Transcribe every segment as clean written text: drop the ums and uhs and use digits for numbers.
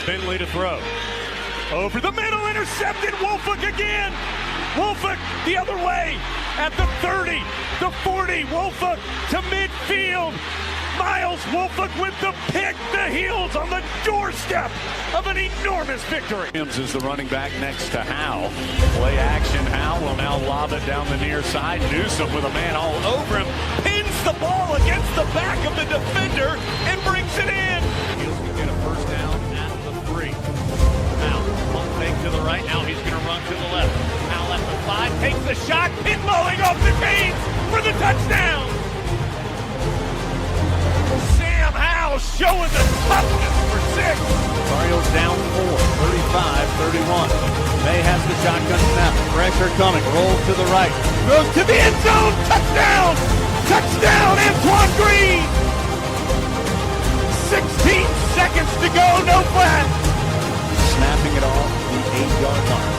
Finley to throw. Over the middle, intercepted. Wolford again. Wolford the other way at the 30, the 40. Wolford to midfield. Miles Wolford with the pick. The Heels on the doorstep of an enormous victory. Williams is the running back next to Howe. Play action. Howe will now lob it down the near side. Newsom with a man all over him. Pins the ball against the back of the defender and brings it in. Heels can get a first down at the 3. Now, pump fake to the right. Now he's going to run to the left. Now left the 5. Takes the shot. Pinballing off the chains for the touchdown. Sam Howe showing the toughness for 6. Tar Heels down 4, 35-31. May has the shotgun snap. Pressure coming. Rolls to the right. Goes to the end zone. Touchdown! Touchdown, Antoine Green! 16 seconds to go. No flag. Snapping it off the 8-yard line.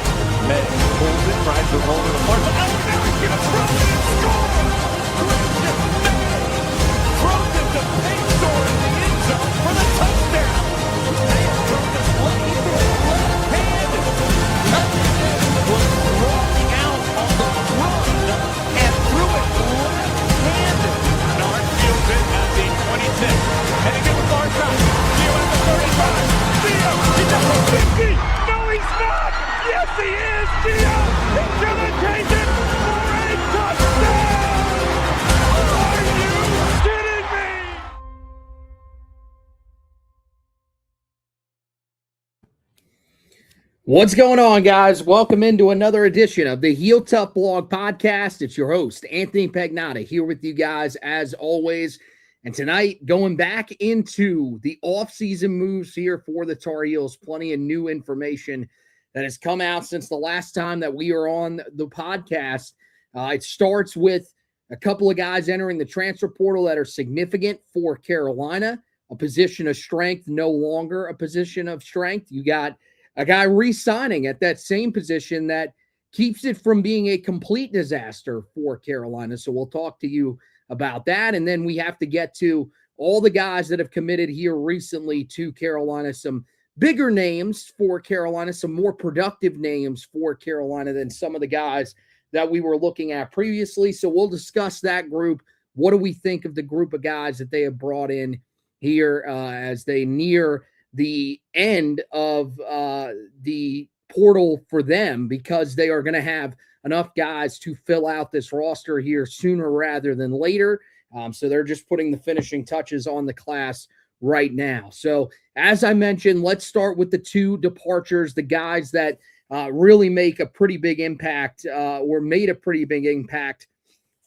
May pulls it, tries to roll it apart. Oh, now he's going to throw it and score! Throws it to Payson in the end zone for the touchdown. May has thrown the play with left hand. Was rolling out on the run and threw it left-handed. Nard fields it at the 26. Heading to the far side. Gio at the 35. Gio, he's at the 50. No, he's not. Yes, he is. Gio, he's going to take it for a touchdown. Are you kidding me? What's going on, guys? Welcome into another edition of the Heel Tough Blog Podcast. It's your host, Anthony Pagnotta, here with you guys as always. And tonight, going back into the offseason moves here for the Tar Heels. Plenty of new information that has come out since the last time that we were on the podcast. It starts with a couple of guys entering the transfer portal that are significant for Carolina. A position of strength, no longer a position of strength. You got a guy re-signing at that same position that keeps it from being a complete disaster for Carolina. So we'll talk to you about that. And then we have to get to all the guys that have committed here recently to Carolina. Some bigger names for Carolina, some more productive names for Carolina than some of the guys that we were looking at previously. So we'll discuss that group. What do we think of the group of guys that they have brought in here as they near the end of the portal for them, because they are going to have enough guys to fill out this roster here sooner rather than later. So they're just putting the finishing touches on the class right now. So as I mentioned, let's start with the two departures, the guys that really make a pretty big impact or made a pretty big impact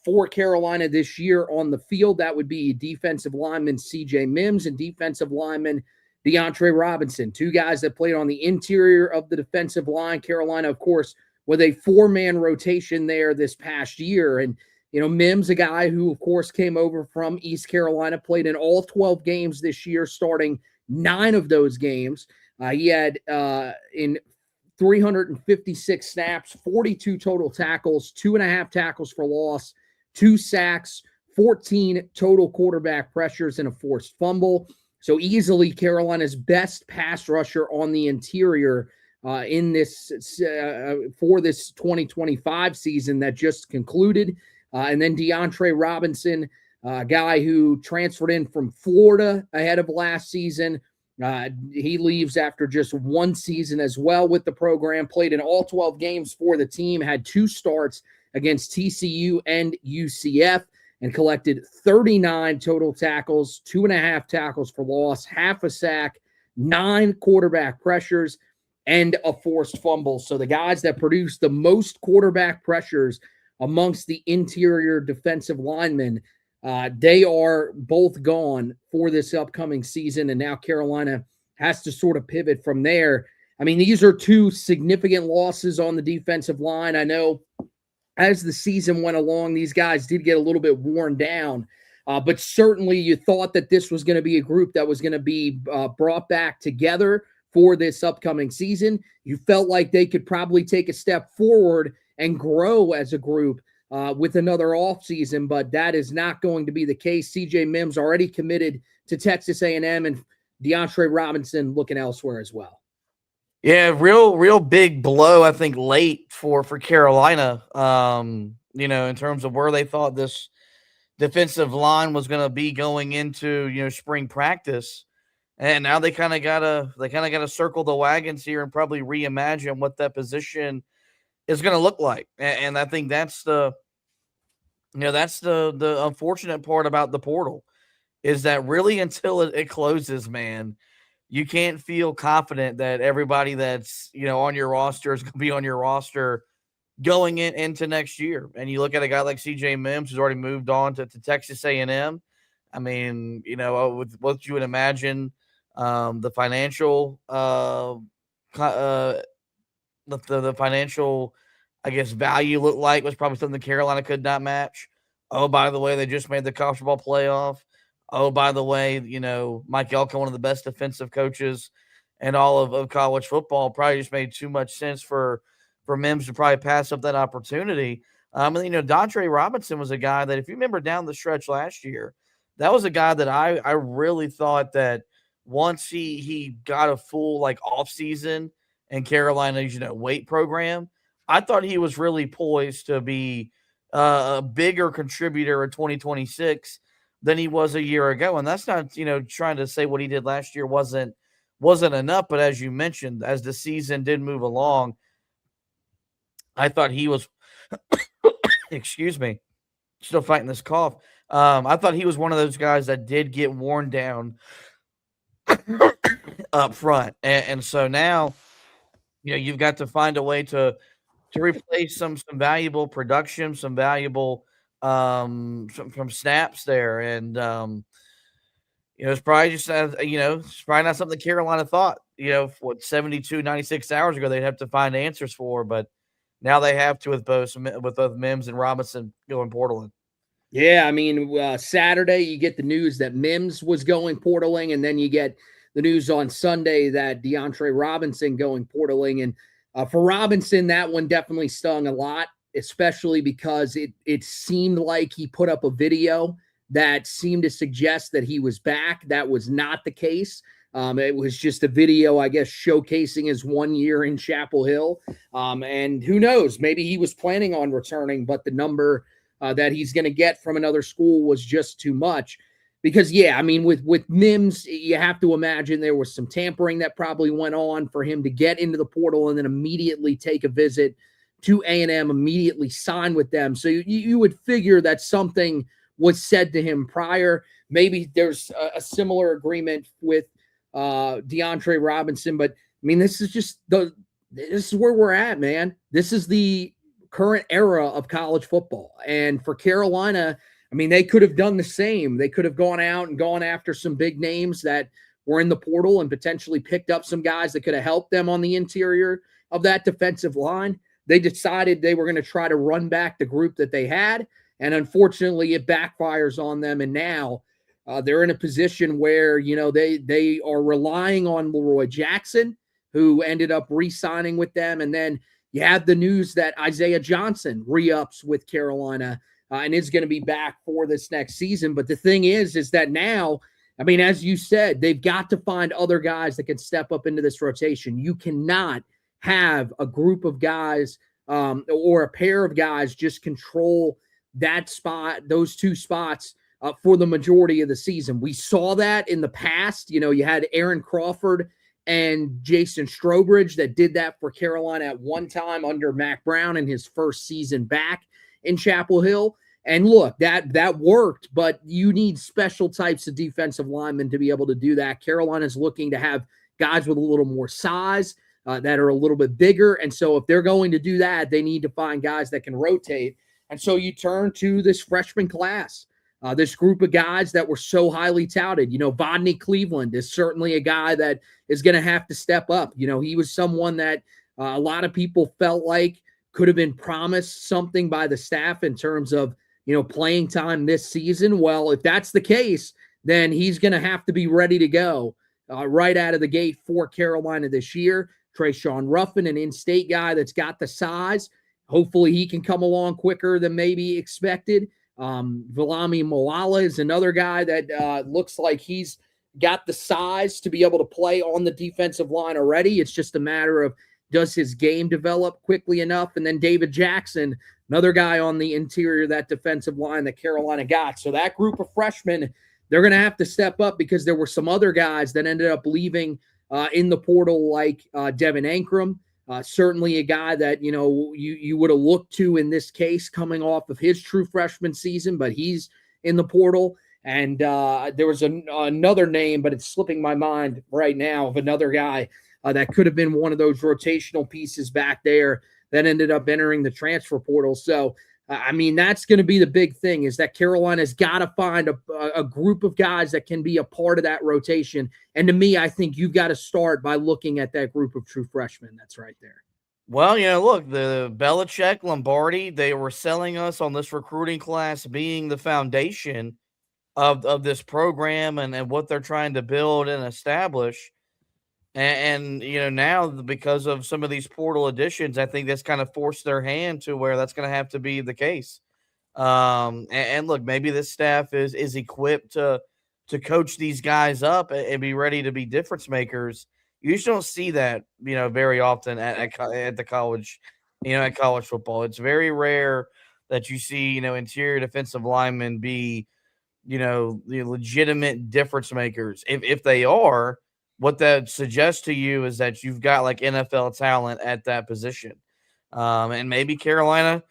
for Carolina this year on the field. That would be defensive lineman C.J. Mims and defensive lineman DeAndre Robinson, two guys that played on the interior of the defensive line. Carolina, of course, with a 4-man rotation there this past year. And, you know, Mims, a guy who, of course, came over from East Carolina, played in all 12 games this year, starting 9 of those games. He had in 356 snaps, 42 total tackles, 2.5 tackles for loss, 2 sacks, 14 total quarterback pressures, and a forced fumble. So easily Carolina's best pass rusher on the interior in this for this 2025 season that just concluded. And then DeAndre Robinson, a guy who transferred in from Florida ahead of last season. He leaves after just 1 season as well with the program, played in all 12 games for the team, had 2 starts against TCU and UCF, and collected 39 total tackles, 2.5 tackles for loss, half a sack, 9 quarterback pressures, and a forced fumble. So the guys that produce the most quarterback pressures amongst the interior defensive linemen, they are both gone for this upcoming season, and now Carolina has to sort of pivot from there. I mean, these are 2 significant losses on the defensive line. I know as the season went along, these guys did get a little bit worn down, but certainly you thought that this was going to be a group that was going to be brought back together for this upcoming season. You felt like they could probably take a step forward and grow as a group with another offseason, but that is not going to be the case. C.J. Mims already committed to Texas A&M and DeAndre Robinson looking elsewhere as well. Yeah, real big blow, I think, late for Carolina, in terms of where they thought this defensive line was going to be going into, spring practice. And now they kind of gotta circle the wagons here and probably reimagine what that position is going to look like. And I think that's the unfortunate part about the portal is that really until it closes, man, you can't feel confident that everybody that's on your roster is going to be on your roster going into next year. And you look at a guy like CJ Mims who's already moved on to Texas A&M. I mean, with what you would imagine, the financial, the financial, I guess, value looked like was probably something Carolina could not match. Oh, by the way, they just made the college football playoff. Oh, by the way, Mike Elko, one of the best defensive coaches in all of college football, probably just made too much sense for Mims to probably pass up that opportunity. Dontre Robinson was a guy that, if you remember down the stretch last year, that was a guy that I really thought that once he got a full off season in Carolina's weight program, I thought he was really poised to be a bigger contributor in 2026 than he was a year ago. And that's not trying to say what he did last year wasn't enough, but as you mentioned, as the season did move along, I thought he was excuse me, still fighting this cough. I thought he was one of those guys that did get worn down up front. And so now, you've got to find a way to replace some valuable production, some valuable from snaps there. And, it's probably just, it's probably not something Carolina thought, 72, 96 hours ago, they'd have to find answers for, but now they have to with both Mims and Robinson going portaling. Yeah, I mean, Saturday you get the news that Mims was going portaling, and then you get the news on Sunday that DeAndre Robinson going portaling. And for Robinson, that one definitely stung a lot, especially because it seemed like he put up a video that seemed to suggest that he was back. That was not the case. It was just a video, I guess, showcasing his 1 year in Chapel Hill. And who knows, maybe he was planning on returning, but the number that he's going to get from another school was just too much. Because, yeah, I mean, with Mims, you have to imagine there was some tampering that probably went on for him to get into the portal and then immediately take a visit to A&M, immediately sign with them. So you would figure that something was said to him prior. Maybe there's a similar agreement with DeAndre Robinson, but I mean, this is where we're at, man. This is the current era of college football. And for Carolina, I mean, they could have done the same. They could have gone out and gone after some big names that were in the portal and potentially picked up some guys that could have helped them on the interior of that defensive line. They decided they were going to try to run back the group that they had. And unfortunately, it backfires on them. And now they're in a position where, they are relying on Leroy Jackson, who ended up re-signing with them. And then you have the news that Isaiah Johnson re-ups with Carolina and is going to be back for this next season. But the thing is that now, I mean, as you said, they've got to find other guys that can step up into this rotation. You cannot have a group of guys or a pair of guys just control that spot, those two spots for the majority of the season. We saw that in the past. You had Aaron Crawford and Jason Strobridge that did that for Carolina at one time under Mac Brown in his first season back in Chapel Hill. And look, that worked, but you need special types of defensive linemen to be able to do that. Carolina's looking to have guys with a little more size that are a little bit bigger. And so if they're going to do that, they need to find guys that can rotate. And so you turn to this freshman class, this group of guys that were so highly touted. Vodney Cleveland is certainly a guy that is going to have to step up. He was someone that a lot of people felt like could have been promised something by the staff in terms of, playing time this season. Well, if that's the case, then he's going to have to be ready to go right out of the gate for Carolina this year. Trayshawn Ruffin, an in-state guy that's got the size. Hopefully he can come along quicker than maybe expected. Viliami Moala is another guy that looks like he's got the size to be able to play on the defensive line already. It's just a matter of, does his game develop quickly enough? And then David Jackson, another guy on the interior of that defensive line that Carolina got. So that group of freshmen, they're going to have to step up, because there were some other guys that ended up leaving in the portal, like Devin Ankrum, certainly a guy that, you would have looked to in this case coming off of his true freshman season, but he's in the portal. And there was another name, but it's slipping my mind right now, of another guy that could have been one of those rotational pieces back there that ended up entering the transfer portal. So, that's going to be the big thing, is that Carolina's got to find a group of guys that can be a part of that rotation. And to me, I think you've got to start by looking at that group of true freshmen that's right there. Well, look, the Belichick, Lombardi, they were selling us on this recruiting class being the foundation of this program and what they're trying to build and establish. And now because of some of these portal additions, I think that's kind of forced their hand to where that's going to have to be the case. And look, maybe this staff is equipped to coach these guys up and be ready to be difference makers. You just don't see that, very often at the college, at college football. It's very rare that you see, interior defensive linemen be, the legitimate difference makers. If they are, what that suggests to you is that you've got like NFL talent at that position. And maybe Carolina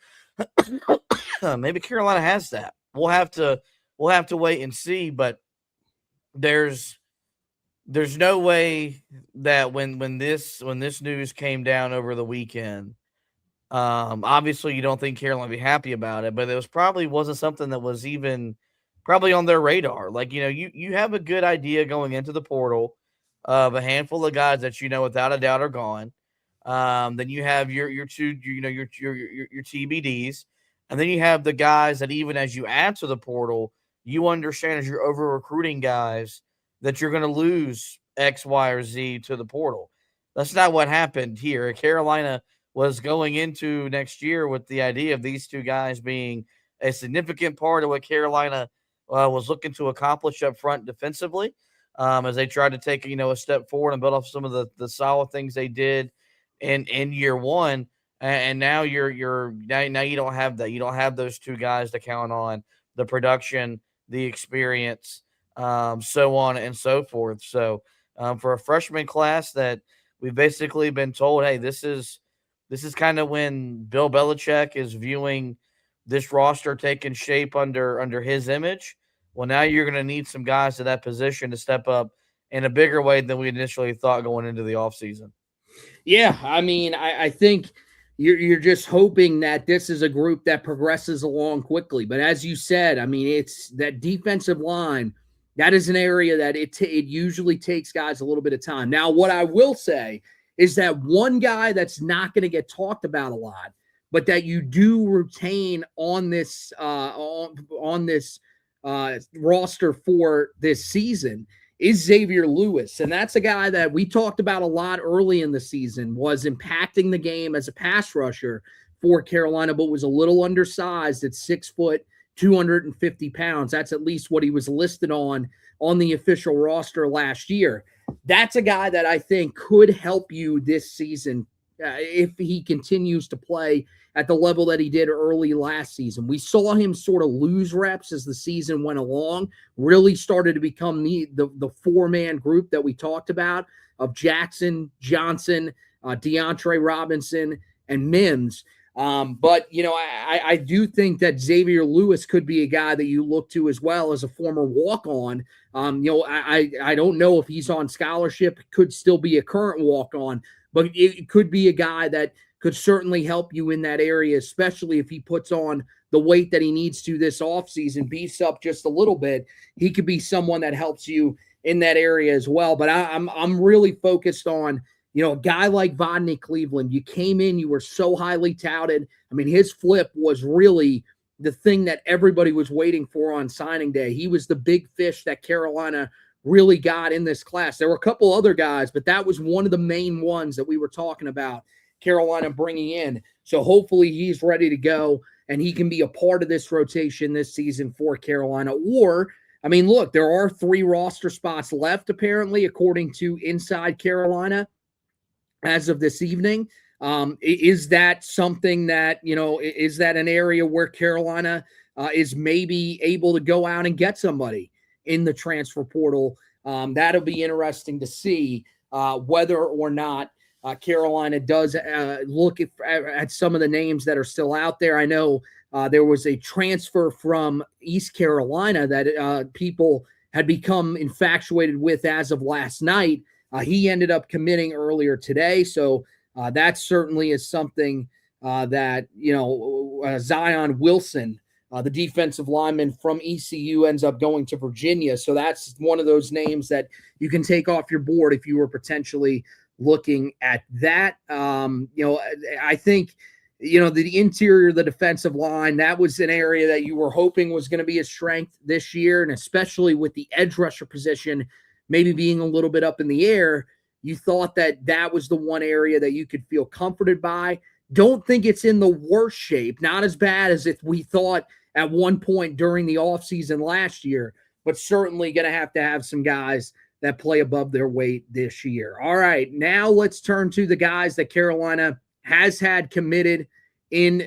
has that. We'll have to wait and see, but there's no way that when this news came down over the weekend, obviously you don't think Carolina would be happy about it, but it wasn't something that was even probably on their radar. Like, you have a good idea going into the portal of a handful of guys that without a doubt are gone. Then you have your two, your TBDs, and then you have the guys that even as you add to the portal, you understand as you're over recruiting guys that you're going to lose X, Y, or Z to the portal. That's not what happened here. Carolina was going into next year with the idea of these two guys being a significant part of what Carolina was looking to accomplish up front defensively. As they tried to take, a step forward and build off some of the solid things they did in year one. And now now you don't have that. You don't have those two guys to count on, the production, the experience, so on and so forth. So for a freshman class that we've basically been told, hey, this is kind of when Bill Belichick is viewing this roster taking shape under his image. Well, now you're going to need some guys to that position to step up in a bigger way than we initially thought going into the offseason. Yeah, I think you're just hoping that this is a group that progresses along quickly. But as you said, it's that defensive line. That is an area that it usually takes guys a little bit of time. Now, what I will say is that one guy that's not going to get talked about a lot, but that you do retain on this roster for this season is Xavier Lewis. And that's a guy that we talked about a lot early in the season, was impacting the game as a pass rusher for Carolina, but was a little undersized at 6 foot, 250 pounds. That's at least what he was listed on the official roster last year. That's a guy that I think could help you this season if he continues to play at the level that he did early last season. We saw him sort of lose reps as the season went along, really started to become the four-man group that we talked about of Jackson, Johnson, DeAndre Robinson, and Mims. But I do think that Xavier Lewis could be a guy that you look to as well as a former walk-on. I don't know if he's on scholarship, could still be a current walk-on, but it could be a guy that could certainly help you in that area, especially if he puts on the weight that he needs to this offseason, beefs up just a little bit. He could be someone that helps you in that area as well. But I'm really focused on, a guy like Vodney Cleveland. You came in, you were so highly touted. His flip was really the thing that everybody was waiting for on signing day. He was the big fish that Carolina really got in this class. There were a couple other guys, but that was one of the main ones that we were talking about Carolina bringing in. So hopefully he's ready to go and he can be a part of this rotation this season for Carolina. Or I mean, look, there are 3 roster spots left, apparently, according to Inside Carolina as of this evening. Is that something that, is that an area where Carolina is maybe able to go out and get somebody in the transfer portal? That'll be interesting to see whether or not Carolina does look at some of the names that are still out there. I know there was a transfer from East Carolina that people had become infatuated with as of last night. He ended up committing earlier today, so that certainly is something that, Zion Wilson, the defensive lineman from ECU, ends up going to Virginia. So that's one of those names that you can take off your board if you were potentially looking at that. I think, the interior, the defensive line, that was an area that you were hoping was going to be a strength this year, and especially with the edge rusher position maybe being a little bit up in the air, you thought that that was the one area that you could feel comforted by. Don't think it's in the worst shape, not as bad as if we thought at one point during the offseason last year, but certainly going to have some guys that play above their weight this year. All right, now let's turn to the guys that Carolina has had committed in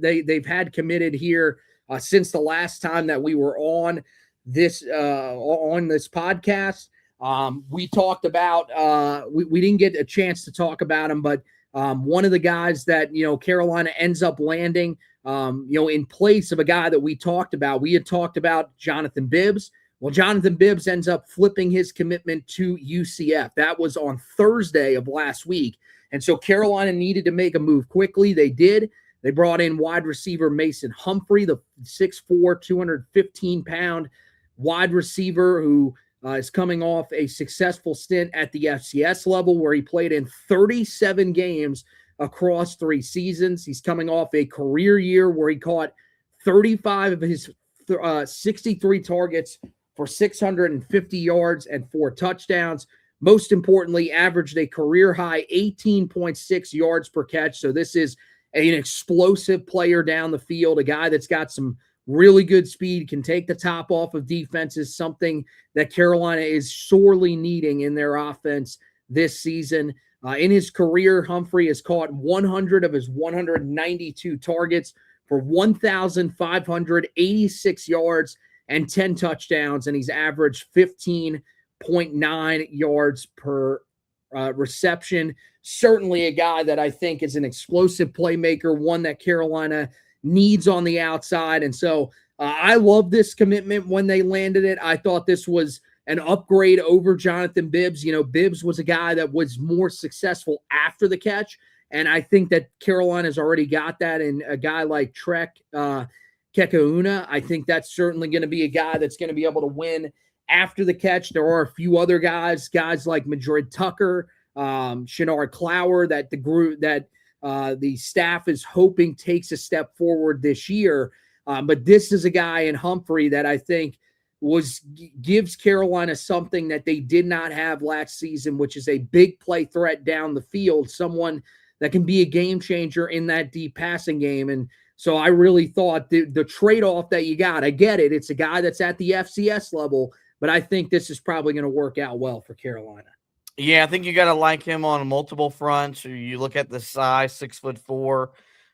they've had committed here since the last time that we were on this podcast. We talked about we didn't get a chance to talk about him, but one of the guys that Carolina ends up landing in place of a guy that we had talked about Jonathan Bibbs. Well, Jonathan Bibbs ends up flipping his commitment to UCF. That was on Thursday of last week. And so Carolina needed to make a move quickly. They did. They brought in wide receiver Mason Humphrey, the 6'4", 215-pound wide receiver who is coming off a successful stint at the FCS level where he played in 37 games across 3 seasons. He's coming off a career year where he caught 35 of his 63 targets for 650 yards and 4 touchdowns. Most importantly, averaged a career high 18.6 yards per catch. So this is an explosive player down the field, a guy that's got some really good speed, can take the top off of defenses, something that Carolina is sorely needing in their offense this season. In his career, Humphrey has caught 100 of his 192 targets for 1,586 yards and 10 touchdowns, and he's averaged 15.9 yards per reception. Certainly a guy that I think is an explosive playmaker, one that Carolina needs on the outside. And so I love this commitment when they landed it. I thought this was an upgrade over Jonathan Bibbs. Bibbs was a guy that was more successful after the catch, and I think that Carolina's already got that in a guy like Trek Kekauna. I think that's certainly going to be a guy that's going to be able to win after the catch. There are a few other guys like Madrid Tucker, Shenard Clower, that the staff is hoping takes a step forward this year. But this is a guy in Humphrey that I think gives Carolina something that they did not have last season, which is a big play threat down the field, someone that can be a game changer in that deep passing game. And so I really thought the trade-off that you got, I get it. It's a guy that's at the FCS level, but I think this is probably going to work out well for Carolina. Yeah, I think you got to like him on multiple fronts. You look at the size, 6'4".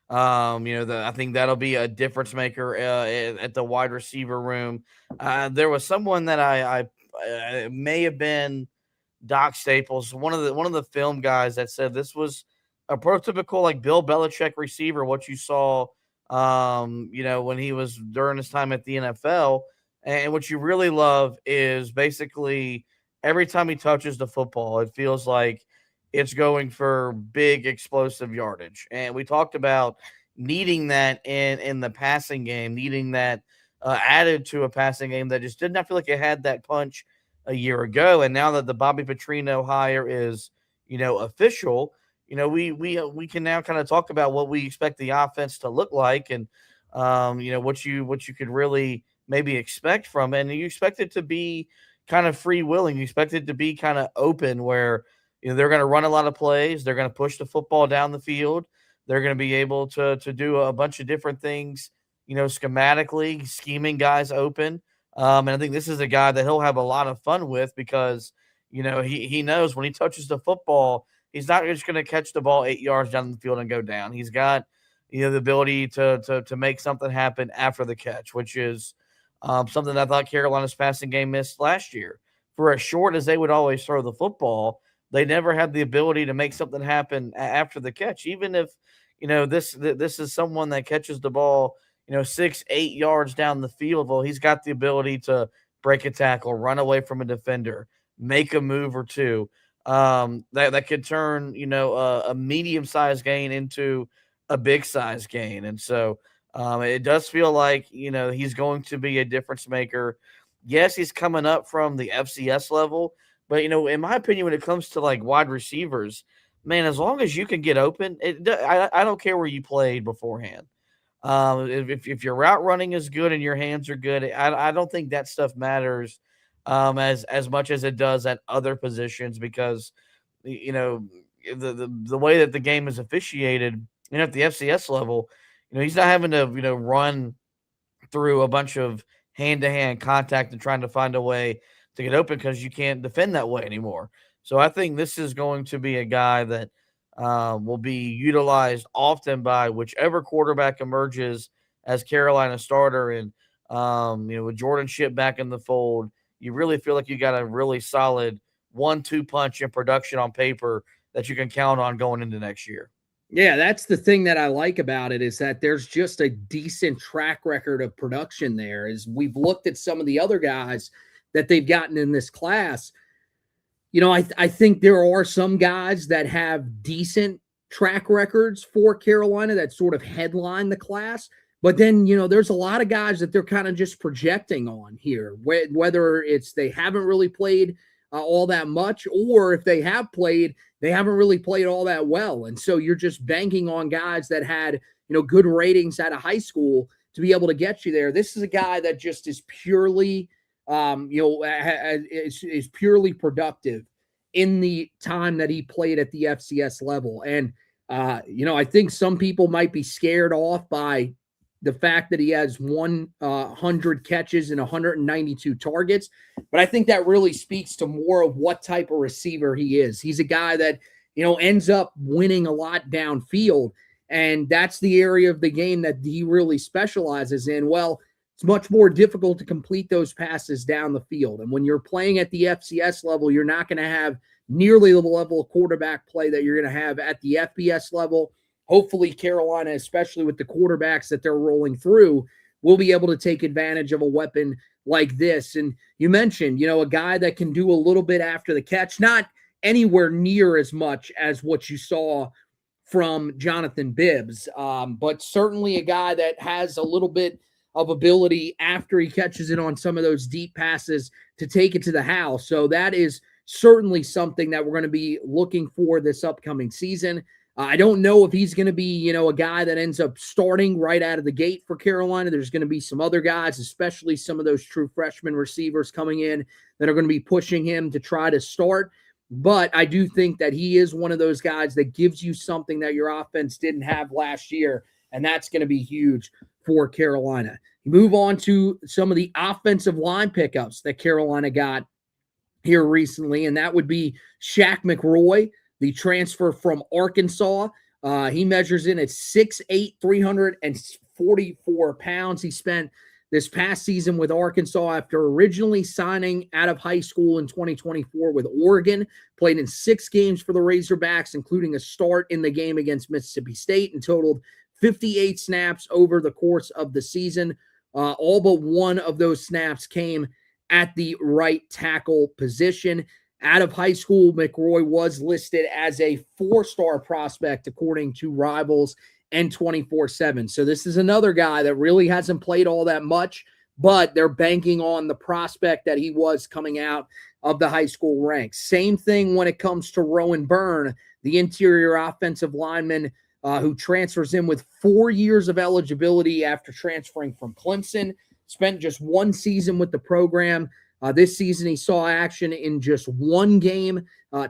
I think that'll be a difference maker at the wide receiver room. There was someone that I may have been Doc Staples, one of the film guys, that said this was a prototypical like Bill Belichick receiver, what you saw, when he was during his time at the NFL. And what you really love is basically every time he touches the football, it feels like it's going for big explosive yardage. And we talked about needing that in the passing game, needing that added to a passing game that just did not feel like it had that punch a year ago. And now that the Bobby Petrino hire is, official, we can now kind of talk about what we expect the offense to look like, and what you could really maybe expect from it. And you expect it to be kind of free-willing. You expect it to be kind of open where they're going to run a lot of plays. They're going to push the football down the field. They're going to be able to do a bunch of different things, schematically, scheming guys open. And I think this is a guy that he'll have a lot of fun with because, he knows when he touches the football, he's not just going to catch the ball 8 yards down the field and go down. He's got, the ability to make something happen after the catch, which is something I thought Carolina's passing game missed last year. For as short as they would always throw the football, they never had the ability to make something happen after the catch. Even if, this is someone that catches the ball, 6-8 yards down the field. Well, he's got the ability to break a tackle, run away from a defender, make a move or two. That could turn, a medium-sized gain into a big-sized gain. And so it does feel like, he's going to be a difference maker. Yes, he's coming up from the FCS level, but, in my opinion, when it comes to, like, wide receivers, man, as long as you can get open, I don't care where you played beforehand. If your route running is good and your hands are good, I don't think that stuff matters as much as it does at other positions because, the way that the game is officiated, at the FCS level, he's not having to, run through a bunch of hand-to-hand contact and trying to find a way to get open because you can't defend that way anymore. So I think this is going to be a guy that will be utilized often by whichever quarterback emerges as Carolina starter. And, with Jordan Shipp back in the fold, you really feel like you got a really solid 1-2 punch in production on paper that you can count on going into next year. Yeah, that's the thing that I like about it is that there's just a decent track record of production there. As we've looked at some of the other guys that they've gotten in this class, I think there are some guys that have decent track records for Carolina that sort of headline the class. But then, there's a lot of guys that they're kind of just projecting on here, whether it's they haven't really played all that much, or if they have played, they haven't really played all that well. And so you're just banking on guys that had, good ratings out of high school to be able to get you there. This is a guy that just is purely, is purely productive in the time that he played at the FCS level. And, I think some people might be scared off by the fact that he has 100 catches and 192 targets. But I think that really speaks to more of what type of receiver he is. He's a guy that, ends up winning a lot downfield. And that's the area of the game that he really specializes in. Well, it's much more difficult to complete those passes down the field. And when you're playing at the FCS level, you're not going to have nearly the level of quarterback play that you're going to have at the FBS level. Hopefully Carolina, especially with the quarterbacks that they're rolling through, will be able to take advantage of a weapon like this. And you mentioned, a guy that can do a little bit after the catch, not anywhere near as much as what you saw from Jonathan Bibbs, but certainly a guy that has a little bit of ability after he catches it on some of those deep passes to take it to the house. So that is certainly something that we're going to be looking for this upcoming season. I don't know if he's going to be, a guy that ends up starting right out of the gate for Carolina. There's going to be some other guys, especially some of those true freshman receivers coming in that are going to be pushing him to try to start. But I do think that he is one of those guys that gives you something that your offense didn't have last year, and that's going to be huge for Carolina. You move on to some of the offensive line pickups that Carolina got here recently, and that would be Shaq McRoy, the transfer from Arkansas. He measures in at 6'8", 344 pounds. He spent this past season with Arkansas after originally signing out of high school in 2024 with Oregon. Played in 6 games for the Razorbacks, including a start in the game against Mississippi State, and totaled 58 snaps over the course of the season. All but one of those snaps came at the right tackle position. Out of high school, McRoy was listed as a 4-star prospect, according to Rivals and 24/7. So this is another guy that really hasn't played all that much, but they're banking on the prospect that he was coming out of the high school ranks. Same thing when it comes to Rowan Byrne, the interior offensive lineman who transfers in with 4 years of eligibility after transferring from Clemson. Spent just 1 season with the program. This season, he saw action in just 1 game,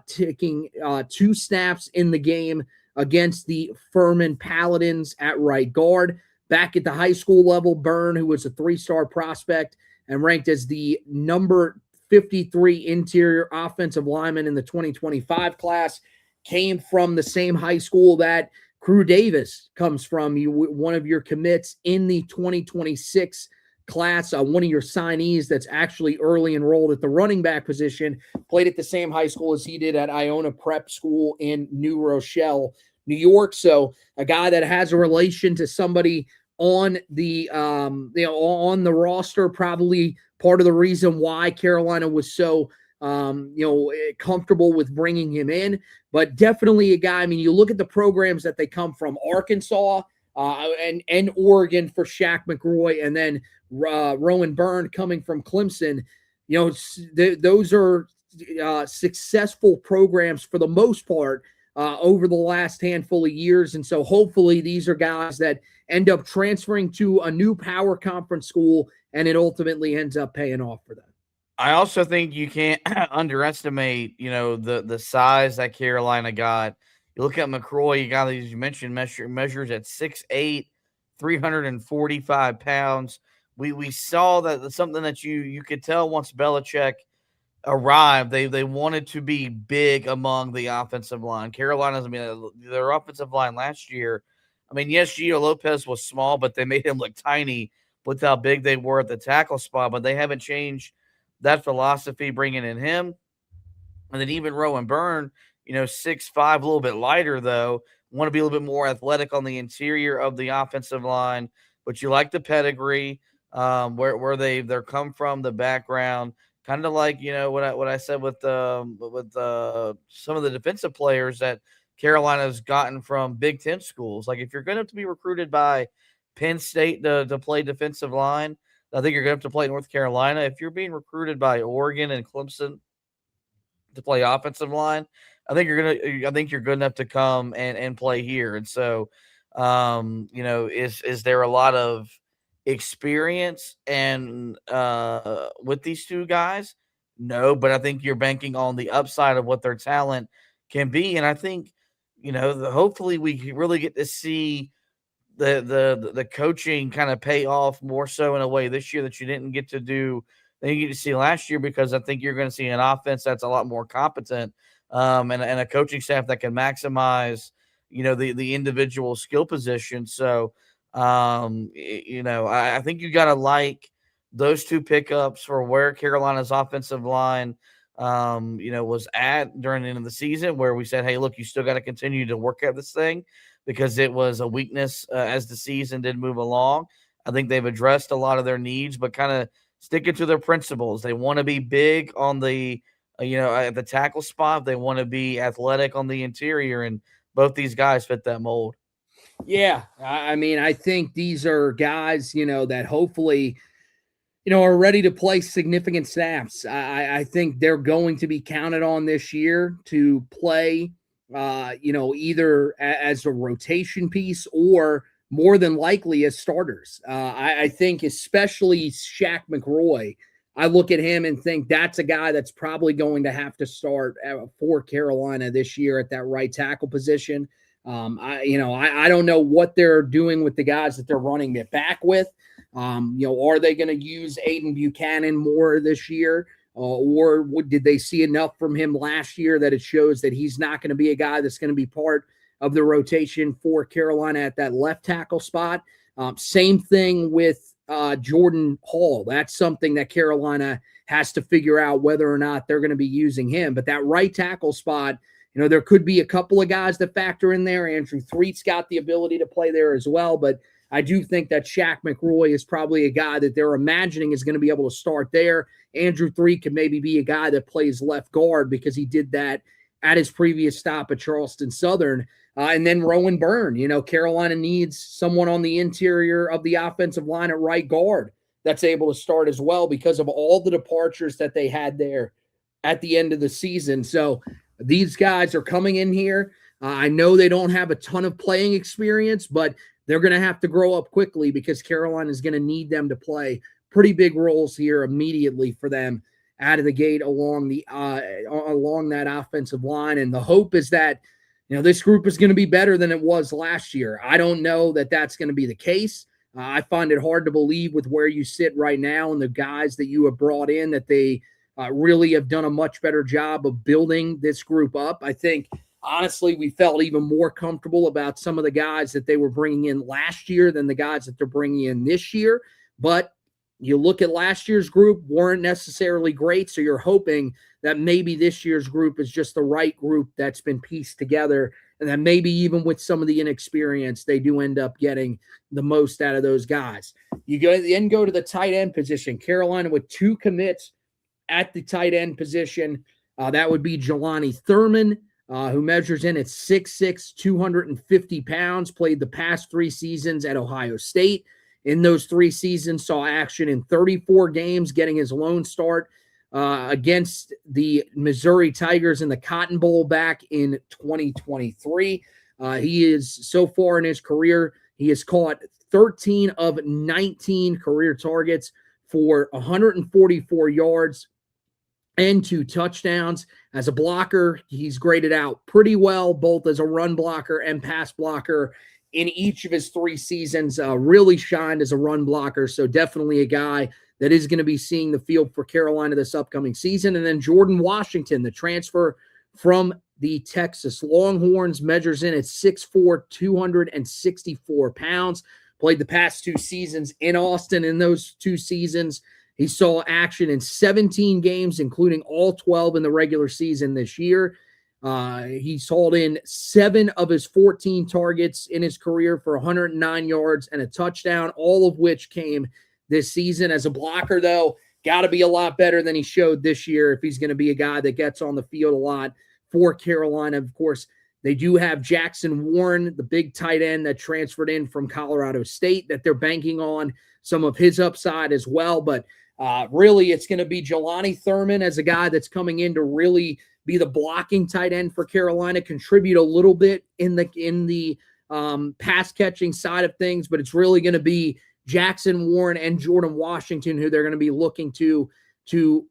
taking 2 snaps in the game against the Furman Paladins at right guard. Back at the high school level, Byrne, who was a 3-star prospect and ranked as the number 53 interior offensive lineman in the 2025 class. Came from the same high school that Crew Davis comes from. One of your commits in the 2026 class, one of your signees that's actually early enrolled at the running back position, played at the same high school as he did at Iona Prep School in New Rochelle, New York. So a guy that has a relation to somebody on the on the roster, probably part of the reason why Carolina was so comfortable with bringing him in, but definitely a guy. I mean, you look at the programs that they come from: Arkansas and Oregon for Shaq McRoy, and then Rowan Byrne coming from Clemson. Those are successful programs for the most part over the last handful of years, and so hopefully these are guys that end up transferring to a new power conference school, and it ultimately ends up paying off for them. I also think you can't underestimate, the size that Carolina got. You look at McCroy, you got, as you mentioned, measures at 6'8", 345 pounds. We saw that something that you could tell once Belichick arrived. They wanted to be big among the offensive line. Carolina's, their offensive line last year, yes, Gio Lopez was small, but they made him look tiny with how big they were at the tackle spot, but they haven't changed that philosophy, bringing in him. And then even Rowan Byrne, 6'5", a little bit lighter, though, want to be a little bit more athletic on the interior of the offensive line. But you like the pedigree, where they're come from, the background, kind of like, what I said with some of the defensive players that Carolina's gotten from Big Ten schools. Like, if you're going to be recruited by Penn State to play defensive line, I think you're going to have to play North Carolina. If you're being recruited by Oregon and Clemson to play offensive line, I think you're good enough to come and play here. And so, is there a lot of experience and with these two guys? No, but I think you're banking on the upside of what their talent can be. And I think, hopefully we really get to see the coaching kind of pay off more so in a way this year that you didn't get to do, that you get to see last year, because I think you're going to see an offense that's a lot more competent, and a coaching staff that can maximize, the individual skill position. So, I think you got to like those two pickups for where Carolina's offensive line, was at during the end of the season, where we said, hey, look, you still got to continue to work at this thing, because it was a weakness as the season did move along. I think they've addressed a lot of their needs, but kind of sticking to their principles. They want to be big on the, at the tackle spot. They want to be athletic on the interior, and both these guys fit that mold. Yeah, I think these are guys, that hopefully, are ready to play significant snaps. I think they're going to be counted on this year to play either as a rotation piece or more than likely as starters. I think especially Shaq McRoy, I look at him and think that's a guy that's probably going to have to start for Carolina this year at that right tackle position. I don't know what they're doing with the guys that they're running it back with. Are they going to use Aiden Buchanan more this year? Or did they see enough from him last year that it shows that he's not going to be a guy that's going to be part of the rotation for Carolina at that left tackle spot? Same thing with Jordan Hall. That's something that Carolina has to figure out whether or not they're going to be using him. But that right tackle spot, there could be a couple of guys that factor in there. Andrew Threet's got the ability to play there as well. But I do think that Shaq McRoy is probably a guy that they're imagining is going to be able to start there. Andrew Threet could maybe be a guy that plays left guard because he did that at his previous stop at Charleston Southern. And then Rowan Byrne. Carolina needs someone on the interior of the offensive line at right guard that's able to start as well because of all the departures that they had there at the end of the season. So these guys are coming in here. I know they don't have a ton of playing experience, but they're going to have to grow up quickly because Carolina is going to need them to play pretty big roles here immediately for them out of the gate along that offensive line. And the hope is that, this group is going to be better than it was last year. I don't know that that's going to be the case. I find it hard to believe with where you sit right now and the guys that you have brought in that they really have done a much better job of building this group up. I think, honestly, we felt even more comfortable about some of the guys that they were bringing in last year than the guys that they're bringing in this year. But you look at last year's group, weren't necessarily great, so you're hoping that maybe this year's group is just the right group that's been pieced together, and that maybe even with some of the inexperience, they do end up getting the most out of those guys. You go to the tight end position. Carolina with 2 commits at the tight end position. That would be Jelani Thurman, who measures in at 6'6", 250 pounds, played the past 3 seasons at Ohio State. In those 3 seasons, saw action in 34 games, getting his lone start against the Missouri Tigers in the Cotton Bowl back in 2023. He is, so far in his career, he has caught 13 of 19 career targets for 144 yards and 2 touchdowns. As a blocker, he's graded out pretty well, both as a run blocker and pass blocker in each of his 3 seasons. Really shined as a run blocker, so definitely a guy that is going to be seeing the field for Carolina this upcoming season. And then Jordan Washington, the transfer from the Texas Longhorns, measures in at 6'4", 264 pounds, played the past 2 seasons in Austin. In those 2 seasons, he saw action in 17 games, including all 12 in the regular season this year. He's hauled in 7 of his 14 targets in his career for 109 yards and a touchdown, all of which came this season. As a blocker, though, got to be a lot better than he showed this year if he's going to be a guy that gets on the field a lot for Carolina. Of course, they do have Jackson Warren, the big tight end that transferred in from Colorado State, that they're banking on some of his upside as well. But really, it's going to be Jelani Thurman as a guy that's coming in to really be the blocking tight end for Carolina, contribute a little bit in the pass catching side of things, but it's really going to be Jackson Warren and Jordan Washington who they're going to be looking to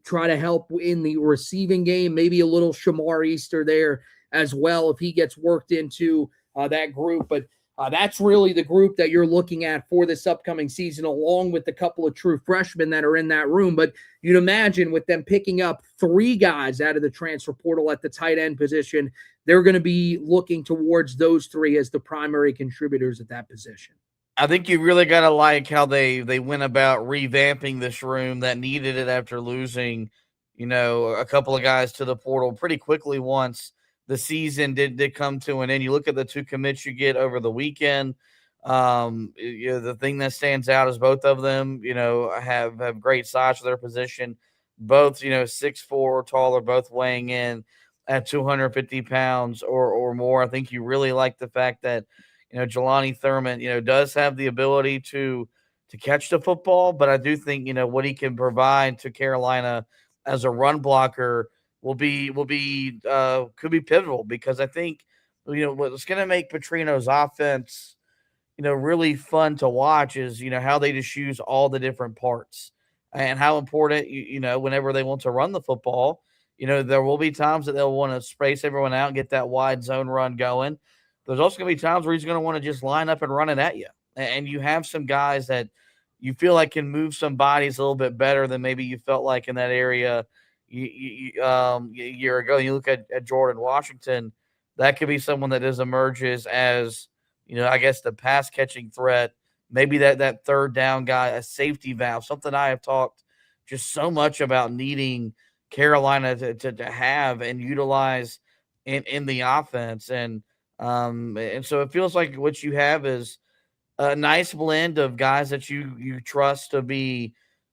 try to help in the receiving game. Maybe a little Shamar Easter there as well if he gets worked into that group. But that's really the group that you're looking at for this upcoming season, along with a couple of true freshmen that are in that room. But you'd imagine with them picking up 3 guys out of the transfer portal at the tight end position, they're going to be looking towards those 3 as the primary contributors at that position. I think you really got to like how they went about revamping this room that needed it after losing, a couple of guys to the portal pretty quickly once the season did come to an end. You look at the 2 commits you get over the weekend. The thing that stands out is both of them, have great size for their position. Both, 6'4" taller, both weighing in at 250 pounds or more. I think you really like the fact that, Jelani Thurman, does have the ability to catch the football, but I do think, what he can provide to Carolina as a run blocker could be pivotal, because I think, what's going to make Petrino's offense, really fun to watch is, how they just use all the different parts and how important, whenever they want to run the football, there will be times that they'll want to space everyone out and get that wide zone run going. There's also going to be times where he's going to want to just line up and run it at you. And you have some guys that you feel like can move some bodies a little bit better than maybe you felt like in that area a year ago. You look at Jordan Washington, that could be someone that emerges as, I guess the pass catching threat, maybe that third down guy, a safety valve, something I have talked just so much about needing Carolina to have and utilize in the offense. And so it feels like what you have is a nice blend of guys that you trust to be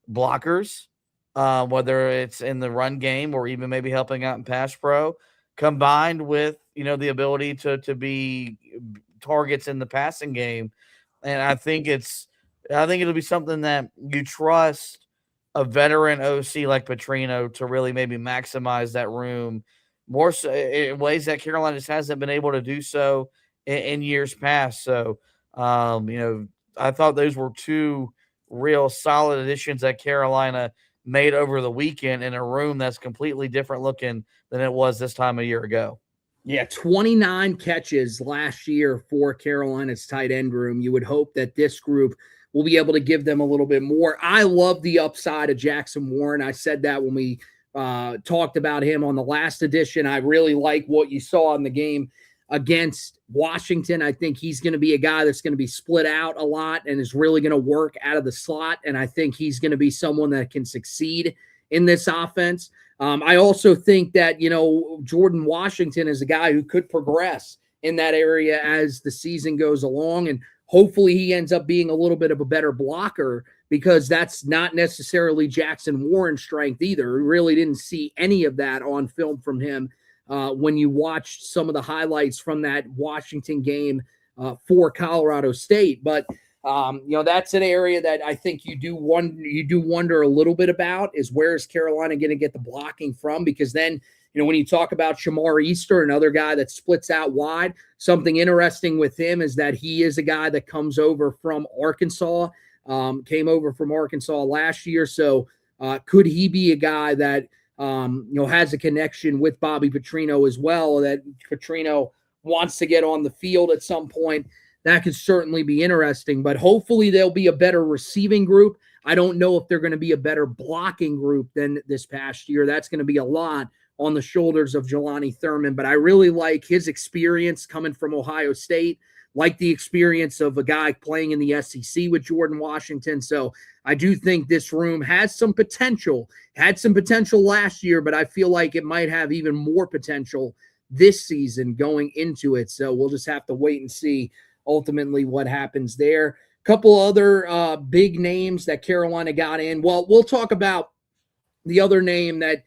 blockers, whether it's in the run game or even maybe helping out in pass pro, combined with, the ability to be targets in the passing game. And I think it'll be something that you trust a veteran OC like Petrino to really maybe maximize that room more so in ways that Carolina just hasn't been able to do so in years past. So, I thought those were 2 real solid additions that Carolina made over the weekend in a room that's completely different looking than it was this time a year ago. Yeah, 29 catches last year for Carolina's tight end room. You would hope that this group will be able to give them a little bit more. I love the upside of Jackson Warren. I said that when we talked about him on the last edition. I really like what you saw in the game against Washington. I think he's going to be a guy that's going to be split out a lot and is really going to work out of the slot. And I think he's going to be someone that can succeed in this offense. I also think that, Jordan Washington is a guy who could progress in that area as the season goes along. And hopefully he ends up being a little bit of a better blocker, because that's not necessarily Jackson Warren's strength either. We really didn't see any of that on film from him when you watched some of the highlights from that Washington game for Colorado State. But that's an area that I think you do wonder a little bit about, is where is Carolina going to get the blocking from? Because then, when you talk about Shamar Easter, another guy that splits out wide, something interesting with him is that he is a guy that comes over from Arkansas, came over from Arkansas last year. So could he be a guy that, has a connection with Bobby Petrino as well, that Petrino wants to get on the field at some point? That could certainly be interesting, but hopefully there'll be a better receiving group. I don't know if they're going to be a better blocking group than this past year. That's going to be a lot on the shoulders of Jelani Thurman, but I really like his experience coming from Ohio State, like the experience of a guy playing in the SEC with Jordan Washington. So I do think this room has some potential, had some potential last year, but I feel like it might have even more potential this season going into it. So we'll just have to wait and see ultimately what happens there. Couple other big names that Carolina got in. Well, we'll talk about the other name that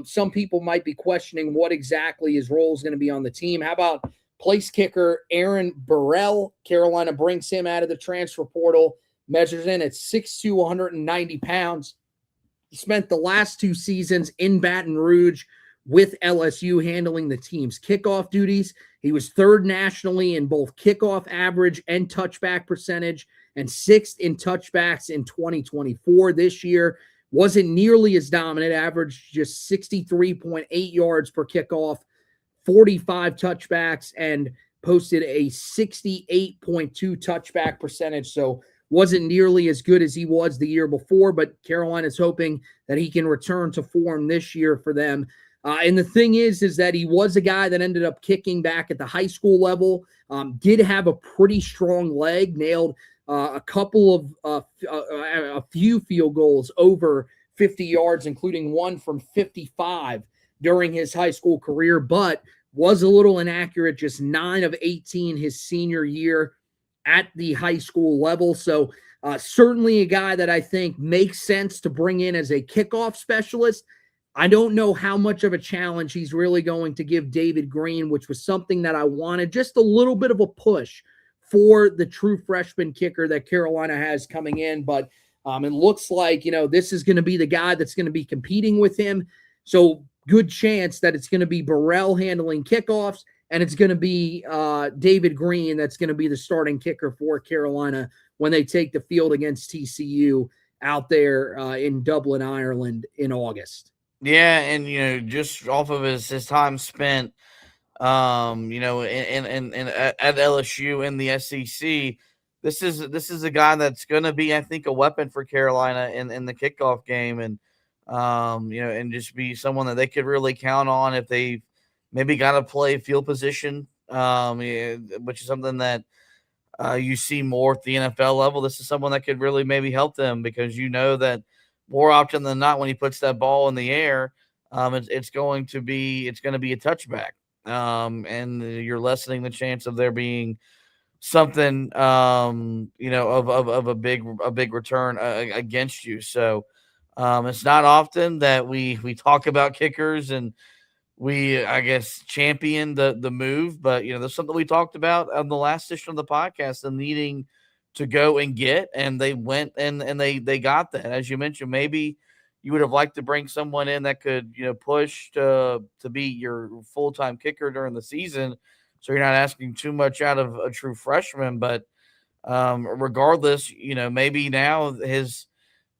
some people might be questioning what exactly his role is going to be on the team. How about place kicker Aaron Burrell? Carolina brings him out of the transfer portal, measures in at 6'2", 190 pounds. He spent the last 2 seasons in Baton Rouge with LSU, handling the team's kickoff duties. He was 3rd nationally in both kickoff average and touchback percentage, and 6th in touchbacks in 2024. This year wasn't nearly as dominant, averaged just 63.8 yards per kickoff, 45 touchbacks, and posted a 68.2 touchback percentage. So wasn't nearly as good as he was the year before, but Carolina's hoping that he can return to form this year for them. And the thing is that he was a guy that ended up kicking back at the high school level, did have a pretty strong leg, nailed a couple of a few field goals over 50 yards, including one from 55 during his high school career, but was a little inaccurate, just 9 of 18 his senior year at the high school level. So certainly a guy that I think makes sense to bring in as a kickoff specialist. I don't know how much of a challenge he's really going to give David Green, which was something that I wanted, just a little bit of a push for the true freshman kicker that Carolina has coming in. But it looks like, this is going to be the guy that's going to be competing with him. So good chance that it's going to be Burrell handling kickoffs, and it's going to be David Green that's going to be the starting kicker for Carolina when they take the field against TCU out there in Dublin, Ireland in August. Yeah, and just off of his time spent, in at LSU in the SEC, this is a guy that's going to be, I think, a weapon for Carolina in the kickoff game, and and just be someone that they could really count on if they maybe got to play field position, which is something that you see more at the NFL level. This is someone that could really maybe help them, because that more often than not, when he puts that ball in the air, it's going to be a touchback, and you're lessening the chance of there being something, of a big return against you. So it's not often that we talk about kickers and we, I guess, champion the move, but there's something we talked about on the last session of the podcast, and needing to go and get, and they went and they got that. As you mentioned, maybe you would have liked to bring someone in that could, push to be your full-time kicker during the season, so you're not asking too much out of a true freshman. But regardless, maybe now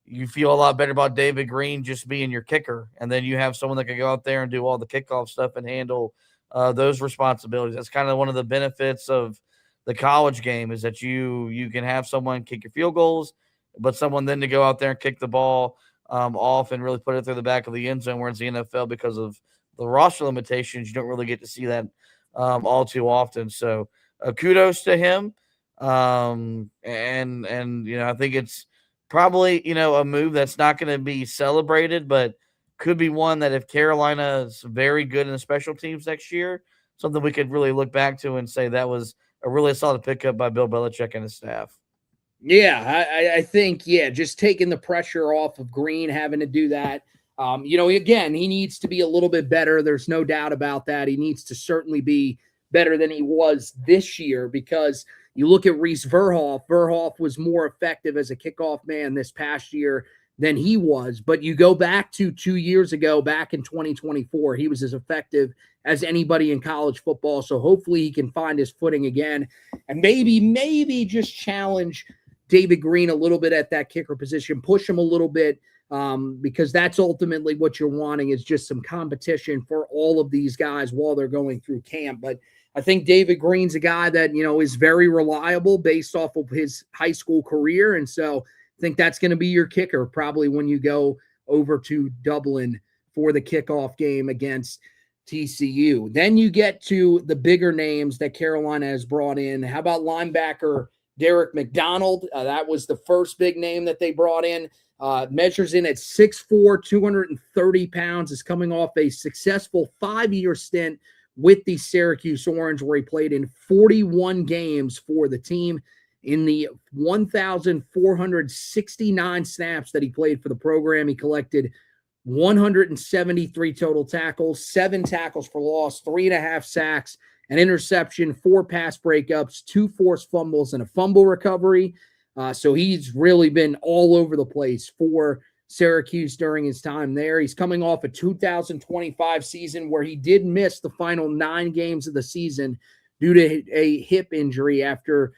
you feel a lot better about David Green just being your kicker, and then you have someone that can go out there and do all the kickoff stuff and handle those responsibilities. That's kind of one of the benefits of the college game, is that you can have someone kick your field goals, but someone then to go out there and kick the ball off and really put it through the back of the end zone, whereas the NFL, because of the roster limitations, you don't really get to see that all too often. So kudos to him. And I think it's probably, a move that's not going to be celebrated, but could be one that if Carolina is very good in the special teams next year, something we could really look back to and say that was a really solid pickup by Bill Belichick and his staff. Yeah, I think, just taking the pressure off of Green, having to do that. Again, he needs to be a little bit better. There's no doubt about that. He needs to certainly be better than he was this year, because you look at Reese Verhoff. Verhoff was more effective as a kickoff man this past year than he was. But you go back to 2 years ago, back in 2024, he was as effective as anybody in college football. So hopefully he can find his footing again and maybe just challenge David Green a little bit at that kicker position, push him a little bit, because that's ultimately what you're wanting, is just some competition for all of these guys while they're going through camp. But I think David Green's a guy that, is very reliable based off of his high school career. And so I think that's going to be your kicker probably when you go over to Dublin for the kickoff game against TCU. Then you get to the bigger names that Carolina has brought in. How about linebacker Derek McDonald? That was the first big name that they brought in. Measures in at 6'4", 230 pounds, is coming off a successful 5-year stint with the Syracuse Orange, where he played in 41 games for the team. In the 1,469 snaps that he played for the program, he collected 173 total tackles, 7 tackles for loss, 3.5 sacks, an interception, 4 pass breakups, 2 forced fumbles, and a fumble recovery. So he's really been all over the place for Syracuse during his time there. He's coming off a 2025 season where he did miss the final 9 games of the season due to a hip injury after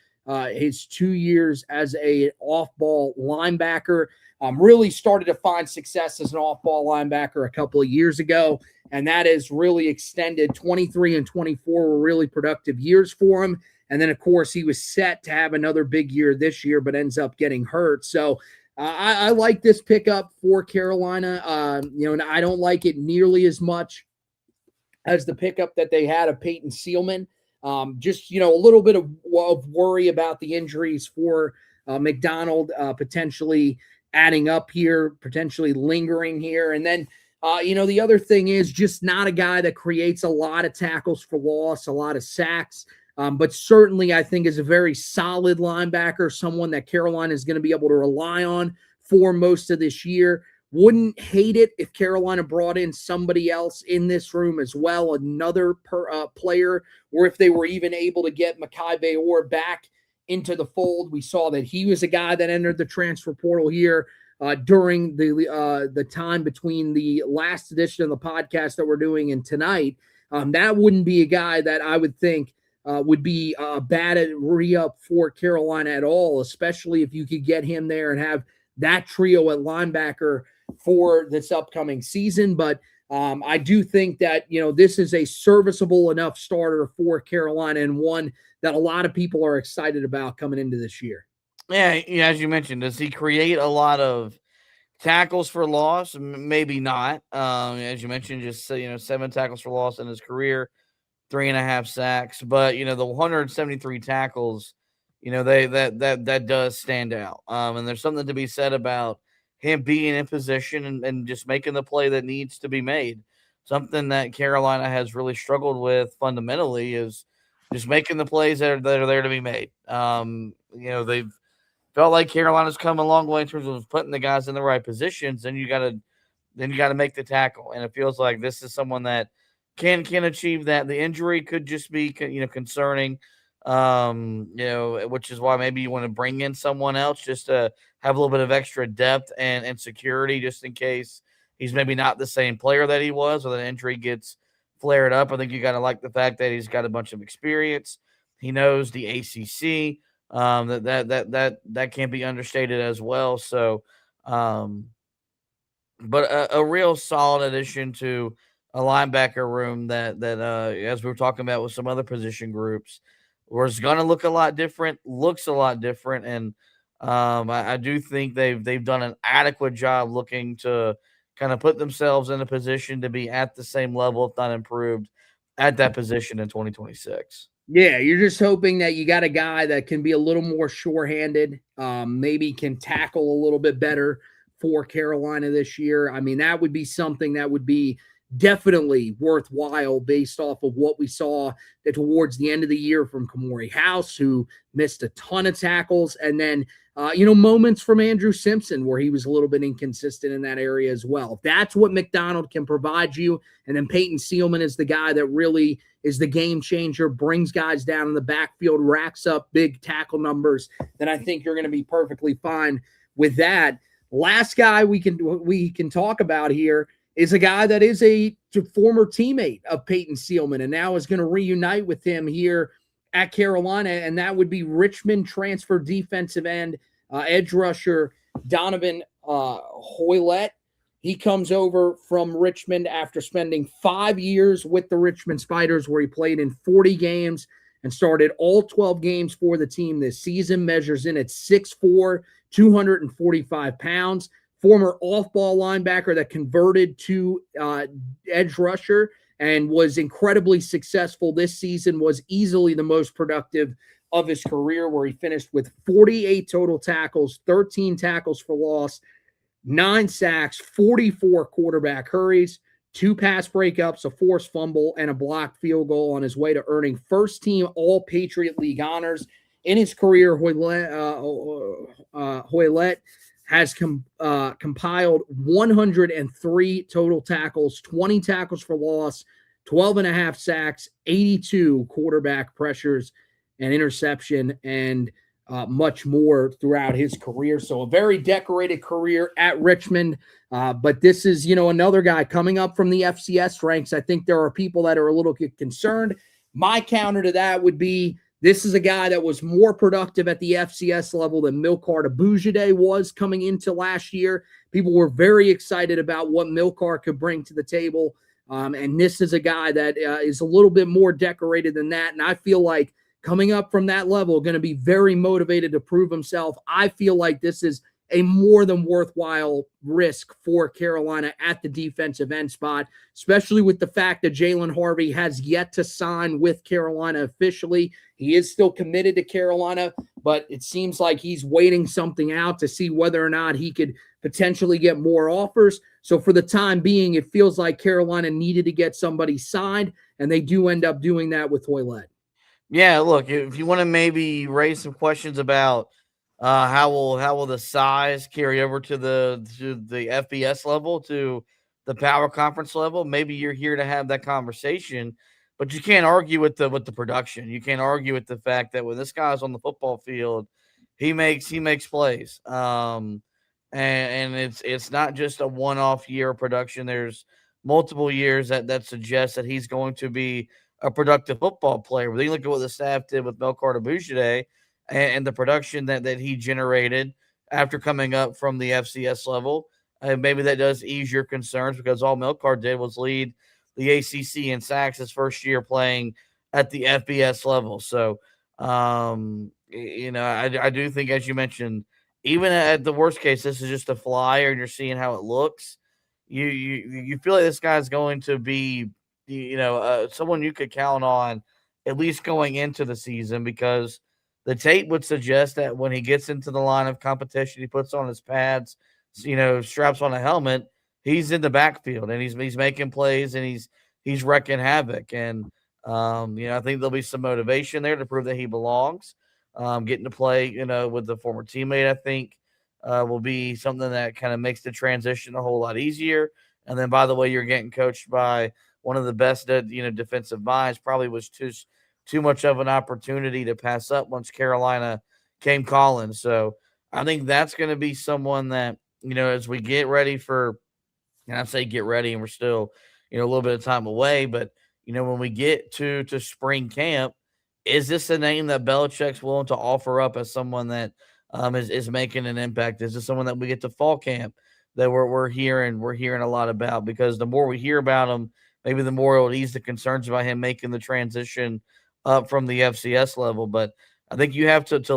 his 2 years as a off-ball linebacker. Really started to find success as an off-ball linebacker a couple of years ago, and that has really extended. 23 and 24 were really productive years for him. And then, of course, he was set to have another big year this year, but ends up getting hurt. So I like this pickup for Carolina. And I don't like it nearly as much as the pickup that they had of Peyton Seelman. Just, a little bit of worry about the injuries for McDonald potentially adding up here, potentially lingering here. And then, the other thing is just not a guy that creates a lot of tackles for loss, a lot of sacks. But certainly I think is a very solid linebacker, someone that Carolina is going to be able to rely on for most of this year. Wouldn't hate it if Carolina brought in somebody else in this room as well, another player, or if they were even able to get Mekhi Bayor back into the fold. We saw that he was a guy that entered the transfer portal here during the time between the last edition of the podcast that we're doing and tonight. That wouldn't be a guy that I would think would be bad at re-up for Carolina at all, especially if you could get him there and have that trio at linebacker for this upcoming season. But I do think that, this is a serviceable enough starter for Carolina, and one that a lot of people are excited about coming into this year. Yeah, as you mentioned, does he create a lot of tackles for loss? Maybe not. As you mentioned, just 7 tackles for loss in his career, 3.5 sacks. But the 173 tackles, that does stand out. And there's something to be said about him being in position and just making the play that needs to be made. Something that Carolina has really struggled with fundamentally is just making the plays that are there to be made. They've felt like Carolina's come a long way in terms of putting the guys in the right positions. And you got to make the tackle. And it feels like this is someone that can achieve that. The injury could just be, concerning, which is why maybe you want to bring in someone else just to have a little bit of extra depth and security, just in case he's maybe not the same player that he was, or the injury gets flared up. I think you got to like the fact that he's got a bunch of experience. He knows the ACC. That can't be understated as well. So, but a real solid addition to a linebacker room that as we were talking about with some other position groups, was going to look a lot different, looks a lot different. And I do think they've done an adequate job looking to kind of put themselves in a position to be at the same level, if not improved, at that position in 2026. Yeah, you're just hoping that you got a guy that can be a little more sure-handed, maybe can tackle a little bit better for Carolina this year. I mean, that would be something that would be definitely worthwhile based off of what we saw towards the end of the year from Kamori House, who missed a ton of tackles, and then moments from Andrew Simpson where he was a little bit inconsistent in that area as well. If that's what McDonald can provide you, and then Peyton Seelman is the guy that really is the game changer, brings guys down in the backfield, racks up big tackle numbers, then I think you're going to be perfectly fine with that. Last guy we can talk about here is a guy that is a former teammate of Peyton Seelman and now is going to reunite with him here at Carolina, and that would be Richmond transfer defensive end, edge rusher Donovan Hoylett. He comes over from Richmond after spending 5 years with the Richmond Spiders, where he played in 40 games and started all 12 games for the team this season. Measures in at 6'4", 245 pounds. Former off-ball linebacker that converted to edge rusher and was incredibly successful this season, was easily the most productive of his career, where he finished with 48 total tackles, 13 tackles for loss, 9 sacks, 44 quarterback hurries, 2 pass breakups, a forced fumble, and a blocked field goal on his way to earning first-team All-Patriot League honors. In his career, Hoylett has compiled 103 total tackles, 20 tackles for loss, 12.5 sacks, 82 quarterback pressures, and interception, and much more throughout his career. So a very decorated career at Richmond. But this is, another guy coming up from the FCS ranks. I think there are people that are a little bit concerned. My counter to that would be, this is a guy that was more productive at the FCS level than Milcard Abujade was coming into last year. People were very excited about what Milcard could bring to the table. And this is a guy that is a little bit more decorated than that. And I feel like coming up from that level, going to be very motivated to prove himself. I feel like this is a more than worthwhile risk for Carolina at the defensive end spot, especially with the fact that Jalen Harvey has yet to sign with Carolina officially. He is still committed to Carolina, but it seems like he's waiting something out to see whether or not he could potentially get more offers. So for the time being, it feels like Carolina needed to get somebody signed, and they do end up doing that with Hoylett. Yeah, look, if you want to maybe raise some questions about how will the size carry over to the FBS level, to the power conference level, maybe you're here to have that conversation, but you can't argue with the production. You can't argue with the fact that when this guy's on the football field, he makes plays. And it's not just a one-off year of production. There's multiple years that suggest that he's going to be a productive football player. But then you look at what the staff did with Melcar Abujade and the production that he generated after coming up from the FCS level. Maybe that does ease your concerns, because all Melcar did was lead the ACC in sacks his first year playing at the FBS level. So, I do think, as you mentioned, even at the worst case, this is just a flyer and you're seeing how it looks. You feel like this guy's going to be, someone you could count on at least going into the season, because the tape would suggest that when he gets into the line of competition, he puts on his pads, straps on a helmet, he's in the backfield and he's making plays and he's wrecking havoc. And I think there'll be some motivation there to prove that he belongs. Getting to play, with the former teammate, I think will be something that kind of makes the transition a whole lot easier. And then, by the way, you're getting coached by one of the best, defensive minds. Probably was too much of an opportunity to pass up once Carolina came calling. So I think that's going to be someone that, as we get ready for, and I say get ready, and we're still, a little bit of time away, but, when we get to spring camp, is this a name that Belichick's willing to offer up as someone that is making an impact? Is this someone that we get to fall camp that we're hearing a lot about? Because the more we hear about him, maybe the more it'll ease the concerns about him making the transition up from the FCS level. But I think you have to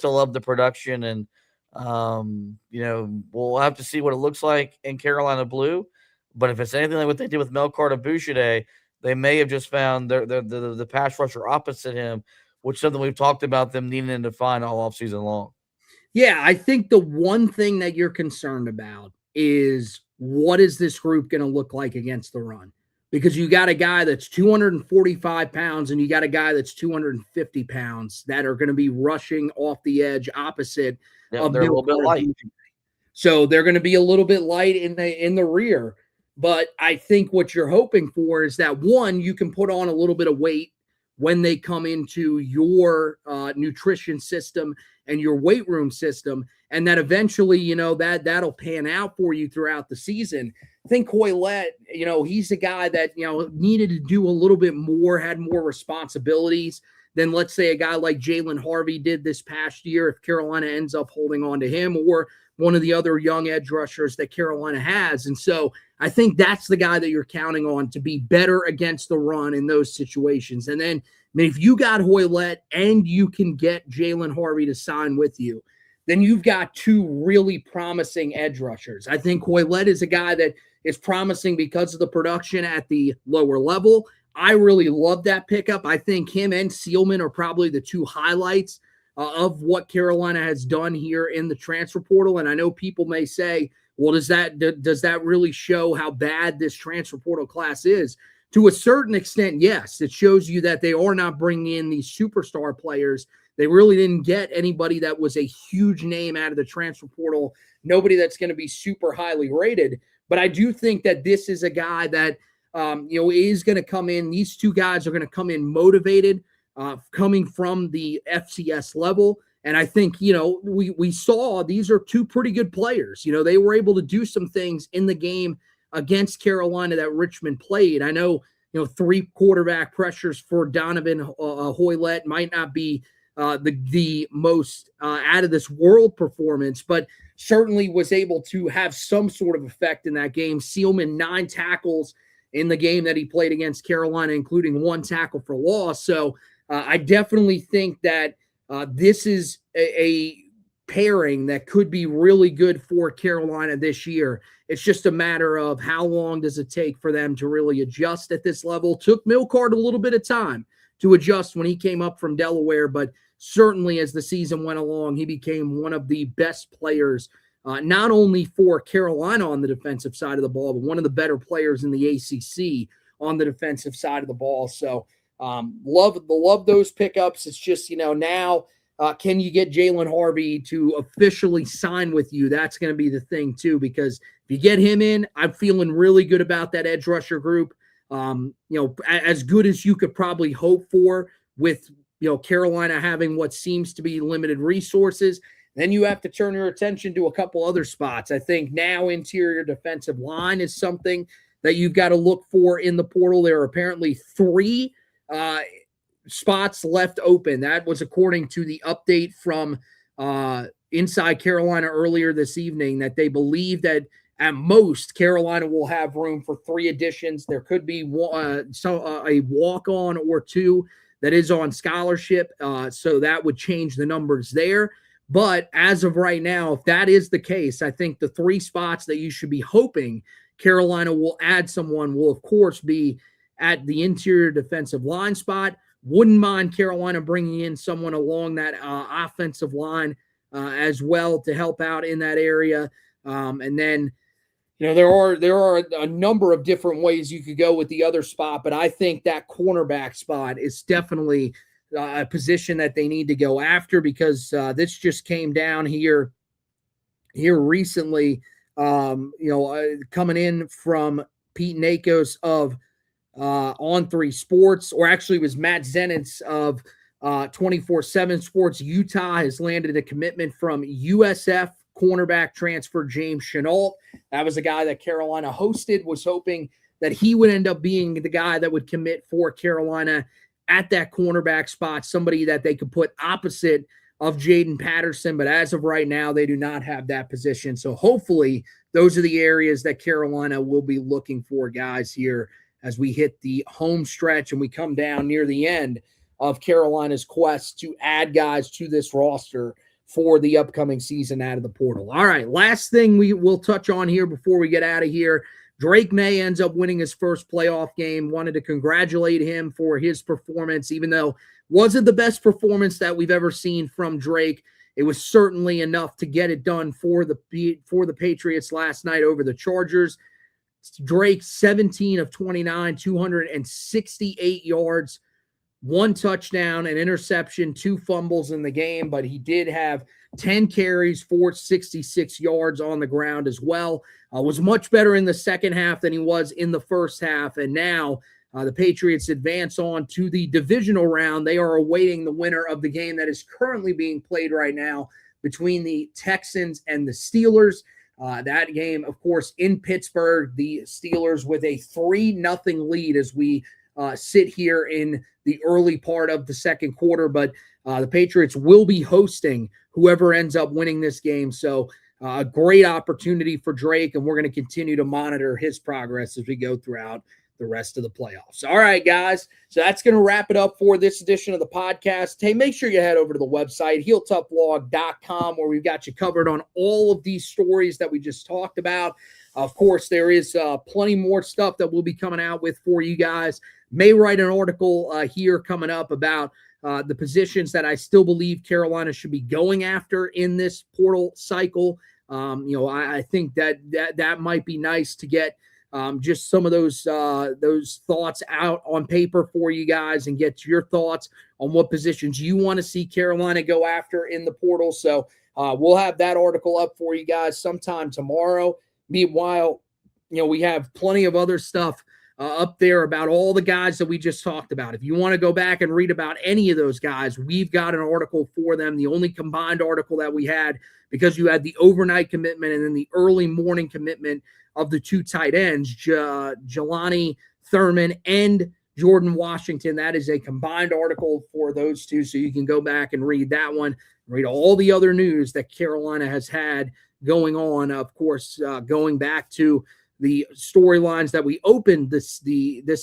love the production, and we'll have to see what it looks like in Carolina blue. But if it's anything like what they did with Melcar Boucher, they may have just found the pass rusher opposite him, which is something we've talked about them needing to find all offseason long. Yeah, I think the one thing that you're concerned about is what is this group going to look like against the run? Because you got a guy that's 245 pounds and you got a guy that's 250 pounds that are going to be rushing off the edge opposite of they're a little bit light. So they're going to be a little bit light in the rear. But I think what you're hoping for is that, one, you can put on a little bit of weight when they come into your nutrition system and your weight room system, and that eventually, that'll pan out for you throughout the season. I think Hoylett, he's a guy that, needed to do a little bit more, had more responsibilities than, let's say, a guy like Jalen Harvey did this past year if Carolina ends up holding on to him, or one of the other young edge rushers that Carolina has. And so I think that's the guy that you're counting on to be better against the run in those situations. And then, if you got Hoylett and you can get Jalen Harvey to sign with you, then you've got two really promising edge rushers. I think Hoylett is a guy that is promising because of the production at the lower level. I really love that pickup. I think him and Sealman are probably the two highlights of what Carolina has done here in the transfer portal. And I know people may say, well, does that really show how bad this transfer portal class is? To a certain extent, yes. It shows you that they are not bringing in these superstar players. They really didn't get anybody that was a huge name out of the transfer portal, nobody that's going to be super highly rated. But I do think that this is a guy that, is going to come in. These two guys are going to come in motivated, coming from the FCS level. And I think, we saw these are two pretty good players. They were able to do some things in the game against Carolina that Richmond played. I know, 3 quarterback pressures for Donovan Hoylett might not be the most out of this world performance, but certainly was able to have some sort of effect in that game. Sealman, 9 tackles in the game that he played against Carolina, including 1 tackle for loss. So I definitely think that this is a pairing that could be really good for Carolina this year. It's just a matter of how long does it take for them to really adjust at this level. Took Milcard a little bit of time to adjust when he came up from Delaware, but certainly as the season went along, he became one of the best players, not only for Carolina on the defensive side of the ball, but one of the better players in the ACC on the defensive side of the ball. So love those pickups. It's just, now can you get Jalen Harvey to officially sign with you? That's going to be the thing too, because if you get him in, I'm feeling really good about that edge rusher group. As good as you could probably hope for with, Carolina having what seems to be limited resources. Then you have to turn your attention to a couple other spots. I think now interior defensive line is something that you've got to look for in the portal. There are apparently 3 spots left open. That was according to the update from Inside Carolina earlier this evening, that they believe that at most Carolina will have room for 3 additions. There could be a walk-on or 2 that is on scholarship. So that would change the numbers there. But as of right now, if that is the case, I think the 3 spots that you should be hoping Carolina will add someone will, of course, be at the interior defensive line spot. Wouldn't mind Carolina bringing in someone along that offensive line as well to help out in that area. And then, there are a number of different ways you could go with the other spot, but I think that cornerback spot is definitely a position that they need to go after, because this just came down here recently. Coming in from Pete Nakos of On 3 Sports, or actually it was Matt Zenitz of 24/7 Sports. Utah has landed a commitment from USF cornerback transfer James Chenault. That was a guy that Carolina hosted, was hoping that he would end up being the guy that would commit for Carolina at that cornerback spot, somebody that they could put opposite of Jaden Patterson. But as of right now, they do not have that position. So hopefully those are the areas that Carolina will be looking for guys here as we hit the home stretch and we come down near the end of Carolina's quest to add guys to this roster for the upcoming season out of the portal. All right, last thing we will touch on here before we get out of here. Drake May ends up winning his first playoff game. Wanted to congratulate him for his performance, even though wasn't the best performance that we've ever seen from Drake. It was certainly enough to get it done for the Patriots last night over the Chargers. Drake, 17 of 29, 268 yards, 1 touchdown, an interception, 2 fumbles in the game, but he did have 10 carries, 466 yards on the ground as well. Was much better in the second half than he was in the first half, and now the Patriots advance on to the divisional round. They are awaiting the winner of the game that is currently being played right now between the Texans and the Steelers. That game, of course, in Pittsburgh, the Steelers with a 3-0 lead as we sit here in the early part of the second quarter. But the Patriots will be hosting whoever ends up winning this game. So a great opportunity for Drake, and we're going to continue to monitor his progress as we go throughout the rest of the playoffs. All right, guys. So that's going to wrap it up for this edition of the podcast. Hey, make sure you head over to the website, HeelToughBlog.com, where we've got you covered on all of these stories that we just talked about. Of course, there is plenty more stuff that we'll be coming out with for you guys. May write an article here coming up about the positions that I still believe Carolina should be going after in this portal cycle. I think that might be nice to get just some of those thoughts out on paper for you guys and get your thoughts on what positions you want to see Carolina go after in the portal. So we'll have that article up for you guys sometime tomorrow. Meanwhile, we have plenty of other stuff up there about all the guys that we just talked about. If you want to go back and read about any of those guys, we've got an article for them. The only combined article that we had, because you had the overnight commitment and then the early morning commitment of the 2 tight ends, Jelani Thurman and Jordan Washington. That is a combined article for those 2, so you can go back and read that one, read all the other news that Carolina has had going on. Of course, going back to the storylines that we opened this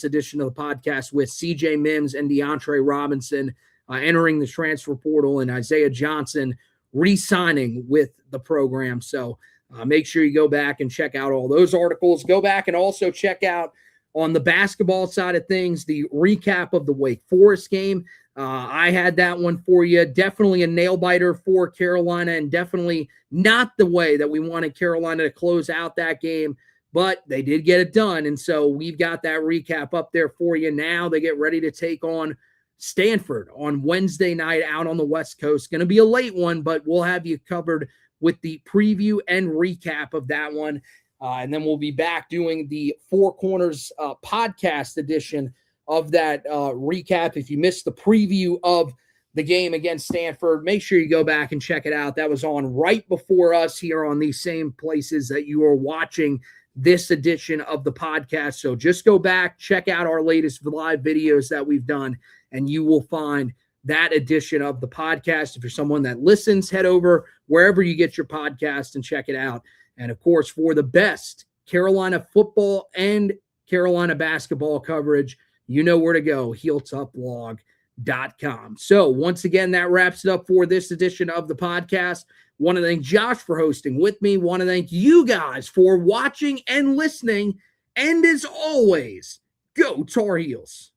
edition of the podcast with, CJ Mims and DeAndre Robinson entering the transfer portal, and Isaiah Johnson re-signing with the program. So make sure you go back and check out all those articles. Go back and also check out, on the basketball side of things, the recap of the Wake Forest game. I had that one for you. Definitely a nail-biter for Carolina, and definitely not the way that we wanted Carolina to close out that game, but they did get it done, and so we've got that recap up there for you. Now they get ready to take on Stanford on Wednesday night out on the West Coast. Going to be a late one, but we'll have you covered with the preview and recap of that one. And then we'll be back doing the Four Corners podcast edition of that recap. If you missed the preview of the game against Stanford, make sure you go back and check it out. That was on right before us here on these same places that you are watching this edition of the podcast. So just go back, check out our latest live videos that we've done, and you will find that edition of the podcast. If you're someone that listens, head over wherever you get your podcast and check it out. And of course, for the best Carolina football and Carolina basketball coverage, you know where to go, HeelToughBlog.com. So once again, that wraps it up for this edition of the podcast. Want to thank Josh for hosting with me. Want to thank you guys for watching and listening. And as always, go Tar Heels.